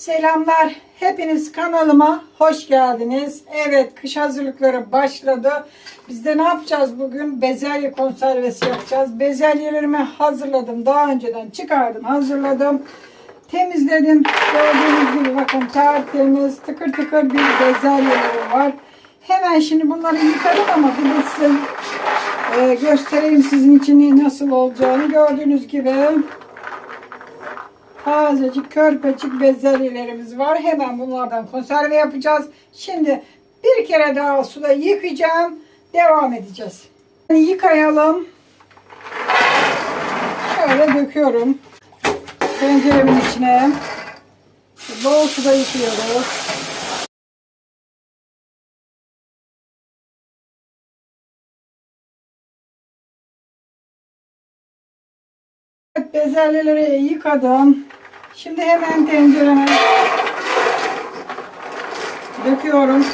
Selamlar. Hepiniz kanalıma hoş geldiniz. Evet, kış hazırlıkları başladı. Biz de ne yapacağız bugün? Bezelye konservesi yapacağız. Bezelyelerimi hazırladım. Daha önceden çıkardım, hazırladım. Temizledim. Gördüğünüz gibi bakın tertemiz, tıkır tıkır bir bezelyeleri var. Hemen şimdi bunları yıkarım ama bir de size göstereyim sizin için nasıl olacağını. Gördüğünüz gibi tazecik, körpecik bezelyelerimiz var. Hemen bunlardan konserve yapacağız. Şimdi bir kere daha suda yıkayacağım. Devam edeceğiz. Yıkayalım. Şöyle döküyorum. Tenceremin içine. Bol suda yıkıyoruz. Evet, bezelyeleri yıkadım. Şimdi hemen tencereme döküyorum.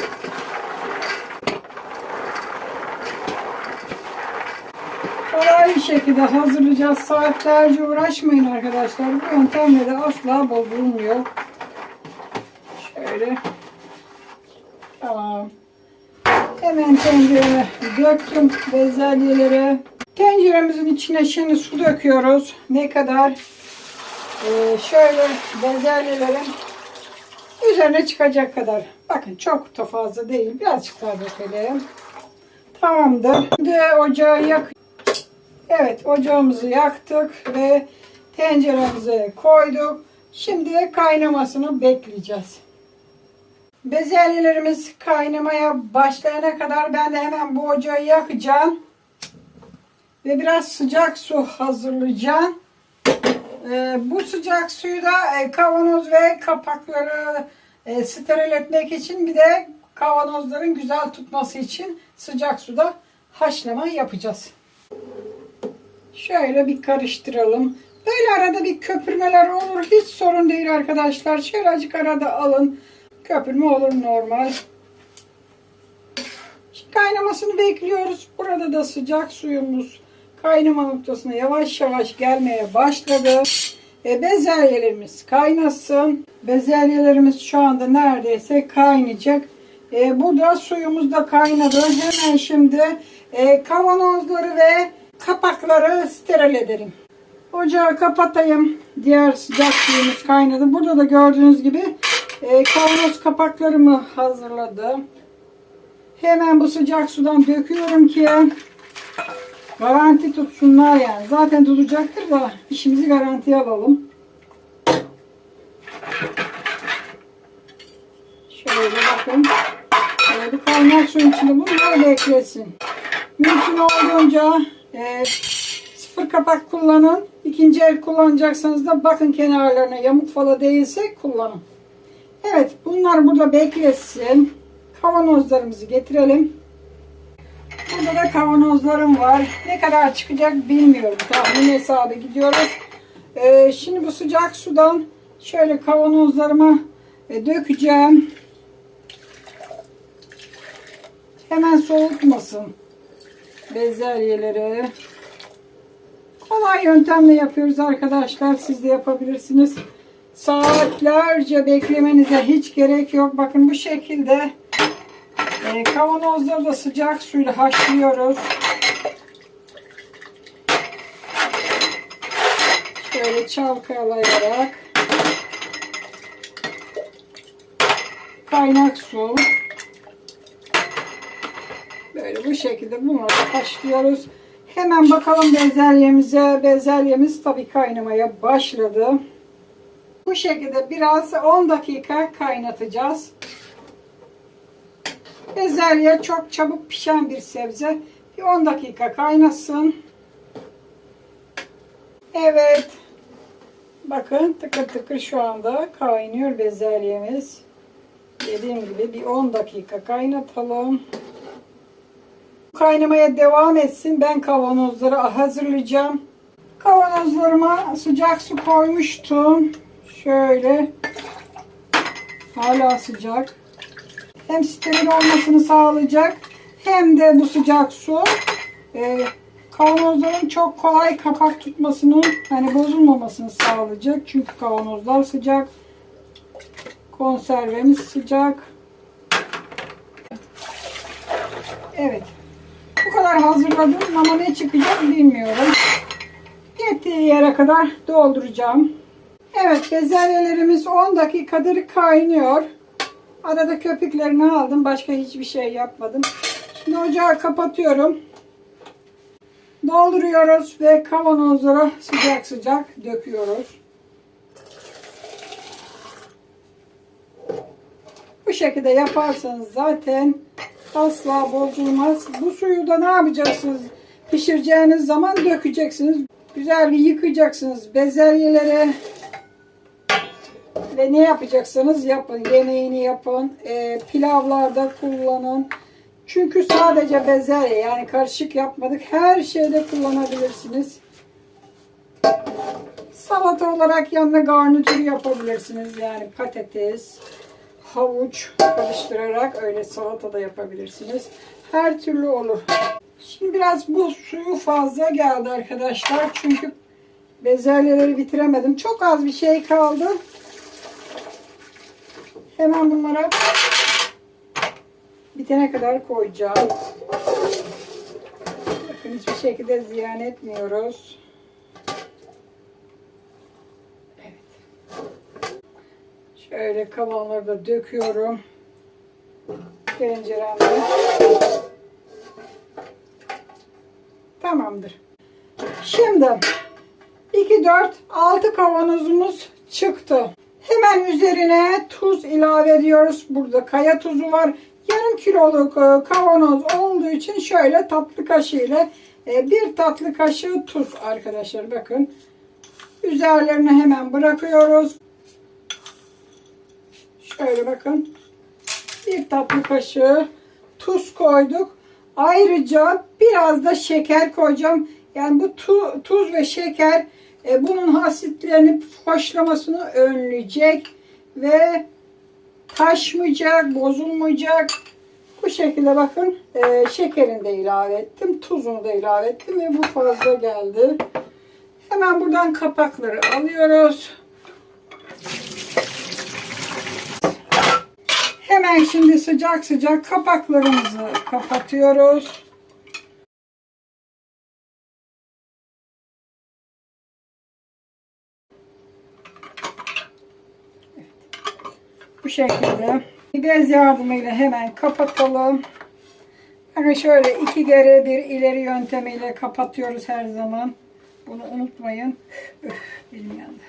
Kolay bir şekilde hazırlayacağız. Saatlerce uğraşmayın arkadaşlar. Bu yöntemle de asla bozulmuyor. Şöyle. Tamam. Hemen tencereme döktüm bezelyeleri. Tenceremizin içine şimdi su döküyoruz. Ne kadar? Şöyle bezelyelerin üzerine çıkacak kadar. Bakın çok da fazla değil. Birazcık daha dökelim. Tamamdır. Şimdi ocağı yak. Evet, ocağımızı yaktık ve tenceremize koyduk. Şimdi kaynamasını bekleyeceğiz. Bezelyelerimiz kaynamaya başlayana kadar ben de hemen bu ocağı yakacağım. Ve biraz sıcak su hazırlayacağım. Bu sıcak suyu da kavanoz ve kapakları steril etmek için, bir de kavanozların güzel tutması için sıcak suda haşlama yapacağız. Şöyle bir karıştıralım. Böyle arada bir köpürmeler olur. Hiç sorun değil arkadaşlar. Şöyle azıcık arada alın. Köpürme olur normal. Şimdi kaynamasını bekliyoruz. Burada da sıcak suyumuz kaynama noktasına yavaş yavaş gelmeye başladı. Bezelyelerimiz kaynasın. Bezelyelerimiz şu anda neredeyse kaynayacak. Burada suyumuz da kaynadı. Hemen şimdi kavanozları ve kapakları steril ederim. Ocağı kapatayım. Diğer sıcak suyumuz kaynadı. Burada da gördüğünüz gibi kavanoz kapaklarımı hazırladım. Hemen bu sıcak sudan döküyorum ki garanti tutsunlar yani. Zaten tutacaktır da işimizi garantiye alalım. Şöyle bakın. Bu kaynak suyun içinde bunlar beklesin. Mümkün olduğunca sıfır kapak kullanın. İkinci el kullanacaksanız da bakın kenarlarına yamuk falan değilse kullanın. Evet, bunlar burada beklesin. Kavanozlarımızı getirelim. Burada da kavanozlarım var. Ne kadar çıkacak bilmiyorum. Tahmin hesabı gidiyoruz. Şimdi bu sıcak sudan şöyle kavanozlarıma dökeceğim. Hemen soğutmasın bezelyeleri. Kolay yöntemle yapıyoruz arkadaşlar. Siz de yapabilirsiniz. Saatlerce beklemenize hiç gerek yok. Bakın bu şekilde kavanozları da sıcak suyla haşlıyoruz. Şöyle çalkalayarak kaynak su. Böyle bu şekilde bunları haşlıyoruz. Hemen bakalım bezelyemize. Bezelyemiz tabii kaynamaya başladı. Bu şekilde biraz 10 dakika kaynatacağız. Bezelye çok çabuk pişen bir sebze. Bir 10 dakika kaynasın. Evet. Bakın tıkır tıkır şu anda kaynıyor bezelyemiz. Dediğim gibi bir 10 dakika kaynatalım. Kaynamaya devam etsin. Ben kavanozları hazırlayacağım. Kavanozlarıma sıcak su koymuştum. Şöyle. Hala sıcak. Hem steril olmasını sağlayacak, hem de bu sıcak su kavanozların çok kolay kapak tutmasını, yani bozulmamasını sağlayacak. Çünkü kavanozlar sıcak. Konservemiz sıcak. Evet. Bu kadar hazırladım ama ne çıkacak bilmiyorum. Yettiği yere kadar dolduracağım. Evet, bezelyelerimiz 10 dakikadır kaynıyor. Arada köpüklerini aldım. Başka hiçbir şey yapmadım. Şimdi ocağı kapatıyorum. Dolduruyoruz ve kavanozlara sıcak sıcak döküyoruz. Bu şekilde yaparsanız zaten asla bozulmaz. Bu suyu da ne yapacaksınız? Pişireceğiniz zaman dökeceksiniz. Güzel bir yıkayacaksınız bezelyeleri. Ve ne yapacaksınız? Yapın. Yemeğini yapın. Pilavlarda kullanın. Çünkü sadece bezelye, yani karışık yapmadık. Her şeyde kullanabilirsiniz. Salata olarak yanına garnitür yapabilirsiniz. Yani patates, havuç karıştırarak öyle salata da yapabilirsiniz. Her türlü olur. Şimdi biraz bu suyu fazla geldi arkadaşlar. Çünkü bezelyeleri bitiremedim. Çok az bir şey kaldı. Hemen bunlara bitene kadar koyacağım. Bakın hiçbir şekilde ziyan etmiyoruz. Evet. Şöyle kavanları da döküyorum. Tenceremde. Tamamdır. Şimdi 2, 4, 6 kavanozumuz çıktı. Hemen üzerine tuz ilave ediyoruz. Burada kaya tuzu var. Yarım kiloluk kavanoz olduğu için şöyle tatlı kaşığı ile 1 tatlı kaşığı tuz arkadaşlar. Bakın. Üzerlerine hemen bırakıyoruz. Şöyle bakın. 1 tatlı kaşığı tuz koyduk. Ayrıca biraz da şeker koyacağım. Yani bu tuz ve şeker bunun asitlenip hoşlamasını önleyecek ve taşmayacak, bozulmayacak. Bu şekilde bakın şekerini de ilave ettim, tuzunu da ilave ettim ve bu fazla geldi. Hemen buradan kapakları alıyoruz. Hemen şimdi sıcak sıcak kapaklarımızı kapatıyoruz. Bu şekilde bez yardımıyla hemen kapatalım. Hani şöyle 2 kere bir ileri yöntemiyle kapatıyoruz her zaman. Bunu unutmayın. Elim yandı.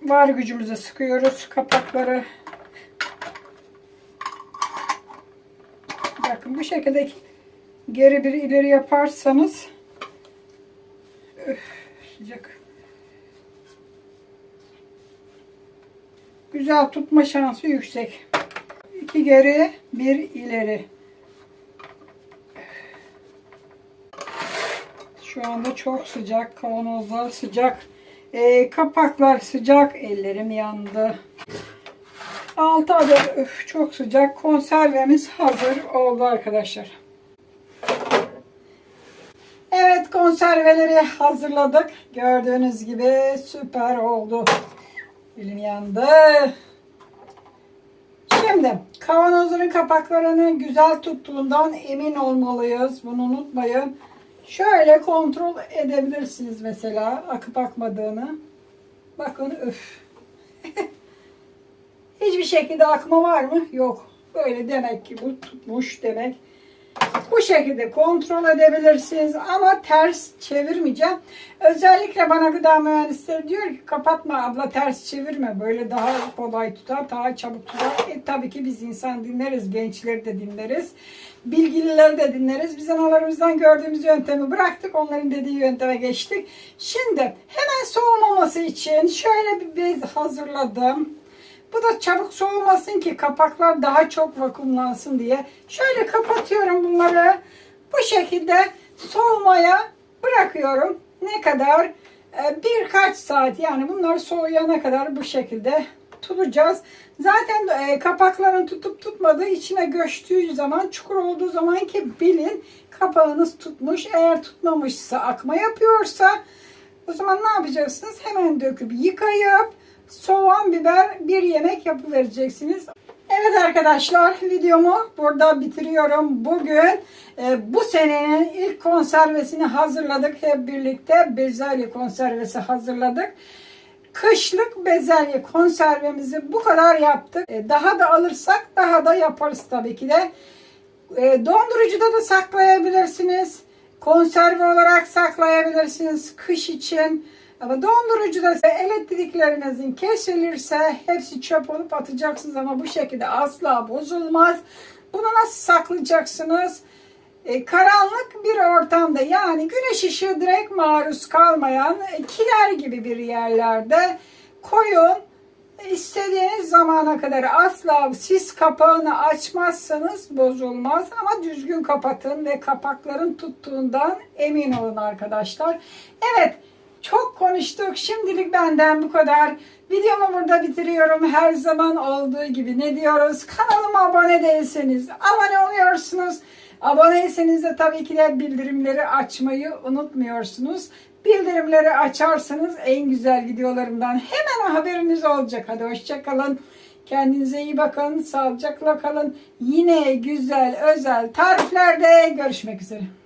Var gücümüze sıkıyoruz kapakları. Bakın bu şekilde geri bir ileri yaparsanız sıcak. Güzel tutma şansı yüksek. 2 geri, 1 ileri. Şu anda çok sıcak. Kavanozlar sıcak. Kapaklar sıcak. Ellerim yandı. 6 adet çok sıcak. Konservemiz hazır oldu arkadaşlar. Evet, konserveleri hazırladık. Gördüğünüz gibi süper oldu. Elim yandı. Şimdi kavanozların kapaklarını güzel tuttuğundan emin olmalıyız. Bunu unutmayın. Şöyle kontrol edebilirsiniz mesela akıp akmadığını. Bakın Hiçbir şekilde akma var mı? Yok. Böyle demek ki bu tutmuş demek. Bu şekilde kontrol edebilirsiniz ama ters çevirmeyeceğim. Özellikle bana gıda mühendisleri diyor ki kapatma abla, ters çevirme. Böyle daha kolay tutar, daha çabuk tutar. Tabii ki biz insan dinleriz, gençleri de dinleriz. Bilgilileri de dinleriz. Biz analarımızdan gördüğümüz yöntemi bıraktık. Onların dediği yönteme geçtik. Şimdi hemen soğumaması için şöyle bir bez hazırladım. Bu da çabuk soğumasın ki kapaklar daha çok vakumlansın diye. Şöyle kapatıyorum bunları. Bu şekilde soğumaya bırakıyorum. Ne kadar? Birkaç saat, yani bunlar soğuyana kadar bu şekilde tutacağız. Zaten kapakların tutup tutmadığı, içine göçtüğü zaman, çukur olduğu zaman ki bilin kapağınız tutmuş. Eğer tutmamışsa, akma yapıyorsa o zaman ne yapacaksınız? Hemen döküp yıkayıp soğan, biber bir yemek yapıvereceksiniz. Evet arkadaşlar, videomu burada bitiriyorum. Bugün bu senenin ilk konservesini hazırladık. Hep birlikte bezelye konservesi hazırladık. Kışlık bezelye konservemizi bu kadar yaptık. Daha da alırsak daha da yaparız tabii ki de. Dondurucuda da saklayabilirsiniz. Konserve olarak saklayabilirsiniz kış için. Ama dondurucuda elektriklerinizin kesilirse hepsi çöp olup atacaksınız ama bu şekilde asla bozulmaz. Bunu nasıl saklayacaksınız? Karanlık bir ortamda, yani güneş ışığı direkt maruz kalmayan kiler gibi bir yerlerde koyun. İstediğiniz zamana kadar asla siz kapağını açmazsanız bozulmaz ama düzgün kapatın ve kapakların tuttuğundan emin olun arkadaşlar. Evet, çok konuştuk. Şimdilik benden bu kadar. Videomu burada bitiriyorum. Her zaman olduğu gibi ne diyoruz? Kanalıma abone değilseniz abone oluyorsunuz. Aboneyseniz de tabii ki de bildirimleri açmayı unutmuyorsunuz. Bildirimleri açarsanız en güzel videolarımdan hemen haberiniz olacak. Hadi hoşça kalın. Kendinize iyi bakın. Sağlıcakla kalın. Yine güzel özel tariflerde görüşmek üzere.